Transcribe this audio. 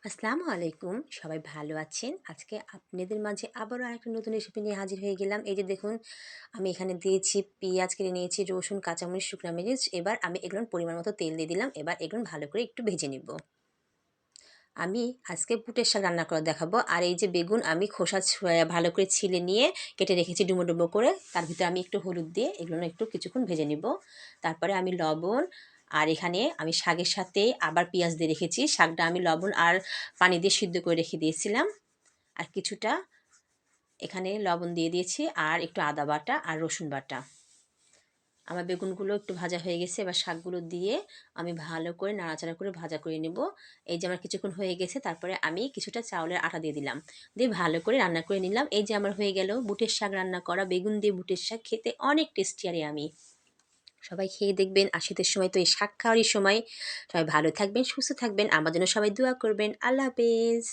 আসসালামু আলাইকুম, সবাই ভালো আছেন? আজকে আপনাদের মাঝে আবারও আরেকটা নতুন রেসিপি নিয়ে হাজির হয়ে গেলাম। এই যে দেখুন, আমি এখানে দিয়েছি পেঁয়াজ কেটে নিয়েছি, রসুন, কাঁচামরিচ, শুকনা মরিচ। এবার আমি এগুলোর পরিমাণ মতো তেল দিয়ে দিলাম। এবার এগুলো ভালো করে একটু ভেজে নিব। আমি আজকে পুঁটের শাক রান্না করে দেখাবো। আর এই যে বেগুন আমি খোসা ভালো করে ছিলে নিয়ে কেটে রেখেছি ডুমো ডুমো করে। তার ভিতরে আমি একটু হলুদ দিয়ে এগুলো একটু কিছুক্ষণ ভেজে নিব। তারপরে আমি লবণ, আর এখানে আমি শাকের সাথে আবার পেঁয়াজ দিয়ে রেখেছি। শাকটা আমি লবণ আর পানি দিয়ে সিদ্ধ করে রেখে দিয়েছিলাম। আর কিছুটা এখানে লবণ দিয়ে দিয়েছি, আর একটু আদা বাটা আর রসুন বাটা। আমার বেগুনগুলো একটু ভাজা হয়ে গেছে। এবার শাকগুলো দিয়ে আমি ভালো করে নাড়াচাড়া করে ভাজা করে নেব। এই যে আমার কিছুক্ষণ হয়ে গেছে, তারপরে আমি কিছুটা চাউলের আটা দিয়ে দিলাম, দিয়ে ভালো করে রান্না করে নিলাম। এই যে আমার হয়ে গেল বুটের শাক রান্না করা। বেগুন দিয়ে বুটের শাক খেতে অনেক টেস্টি। আরে আমি সবাই খেয়ে দেখবেন। আর শীতের সময় তো এই শাক খাওয়ারই সময়। সবাই ভালো থাকবেন, সুস্থ থাকবেন, আমার জন্য সবাই দোয়া করবেন। আল্লাহ হাফেজ।